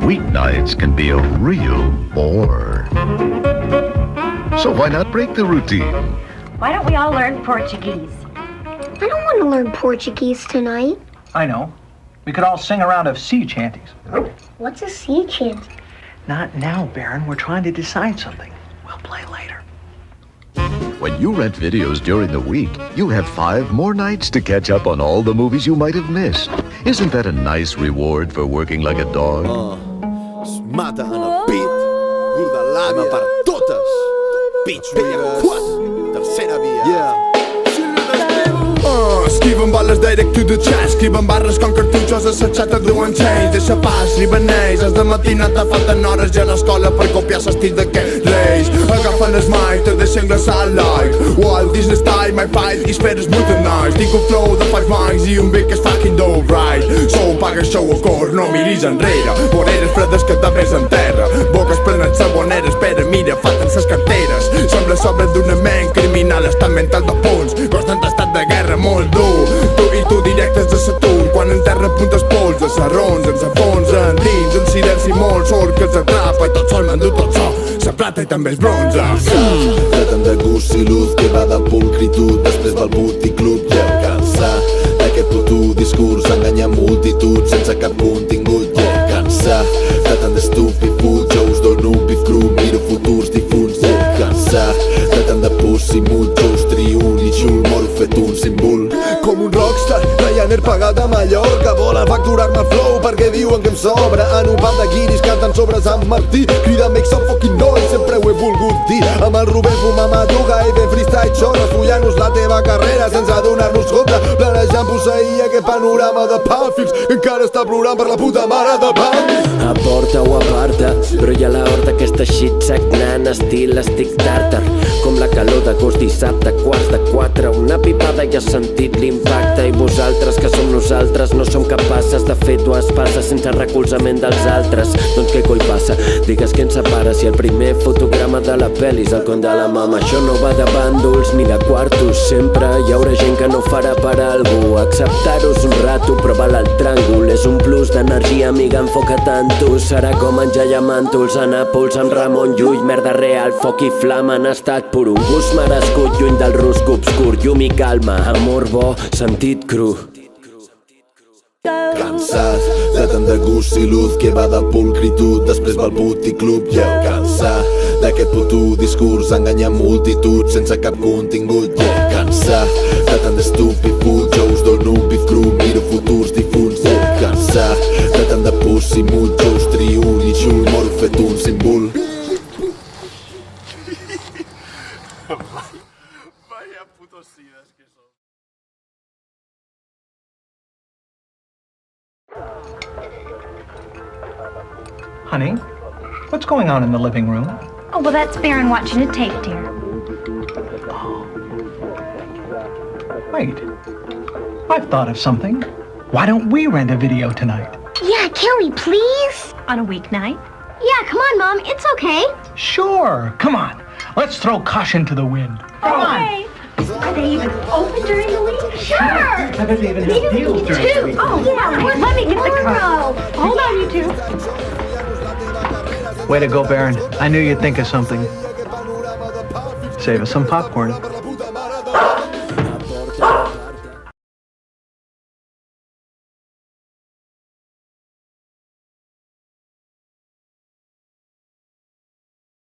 weeknights can be a real bore. So why not break the routine? Why don't we all learn Portuguese? I don't want to learn Portuguese tonight. I know. We could all sing a round of sea chanties. What's a sea chant? Not now, Baron. We're trying to decide something. We'll play later. When you rent videos during the week, you have 5 more nights to catch up on all the movies you might have missed. Isn't that a nice reward for working like a dog? Mata en el pit, Gordalàvia per totes. Pitch Via 4, tercera via. Yeah. Esquiven bales direct to the chest, esquiven barres com cartutxos assetjats et duen chains. Deixa pas, libanès, és de matinada falten hores ja a l'escola per copiar l'estil d'aquest reis. Agafen el mic, te deixen glaçar like Walt Disney style, my fight is fair as smooth and nice. Tinc un flow de 5 mics i un beat que és fucking dope, right? Sou paga show a cor, no miris enrere. Voreres fredes que també en terra, boques plenes saboneres, però mira, falten ses carteres. Sembla sobre d'una ment criminal, estat mental de punts, constant estat de guerra molt dur. Tu i tu directes de Saturn, quan en terra apuntes pols de serrons, ens enfonsen dins un silenci molt sord que els atrapa i tot sol m'endú tot sol, la plata i també els bronze. Tratan de gust i luz que va de pulcritud, després va al puticlub i el cansar d'aquest puto discurs enganya multituds sense cap contingut i el cansar. Tratan d'estúpid food, jo us dono un bif cru, miro futurs difunts i el cansar. Tratan de pussy mood, jo us trio un i xul, moro fet un símbol. Com un rockstar, Ryanair pagat a Mallorca, volen facturar-me flow perquè diuen que em sobra. En un pal de guiris canten sobre Sant Martí, crida make some fucking noise, sempre ho he volgut dir. Amb el Rubén fumar maduga i fent freestyle xoros, follant-nos la teva carrera sense adonar-nos compte, planejant posseir aquest panorama de pàmfils que encara està plorant per la puta mare de Bambi. Aporta o aparta, però hi ha la horta aquesta shit sagnant, estil estic tàrtar, com la calor d'agost dissabte, 3:45, una pipada i has sentit l'impacte. I vosaltres, que som nosaltres, no som capaces de fer dues passes sense recolzament dels altres. Doncs què coi passa? Digues què ens separa, si el primer fotograma de la pel·li és el con de la mama. Això no va de bàndols ni de quartos, sempre hi haurà gent que no farà per algú. Acceptar-ho un rato, però val el tràngol, és un plus d'energia, amiga, enfoca't en tu. Serà com en Jayamàntols a Nàpols amb Ramon Llull, merda real, foc i flama en estat pur, un gust merescut lluny del rusc obscur, llum i calma, amor bo, sentit cru. Cansat de tant de gust i luz que va de pulcritud, després va al puticlub i el cansar d'aquest puto discurs enganya multituds sense cap contingut i el cansar de tant d'estúpid food, jo us dono un bif cru, miro futurs difunts i el cansar de tant de pussy mood, jo us trio un i xul, moro fet un símbol. Vaya putos sidas que son. Honey, what's going on in the living room? Oh, well, that's Baron watching a tape, dear. Wait, I've thought of something. Why don't we rent a video tonight? Yeah, can we please? On a weeknight? Yeah, come on, Mom, it's okay. Sure, come on. Let's throw caution to the wind. Come on. Are they even open during the week? Sure. I bet they even have deals during the week. Oh, yeah, let me get the car. Hold on, you two. Way to go, Baron. I knew you'd think of something. Save us some popcorn.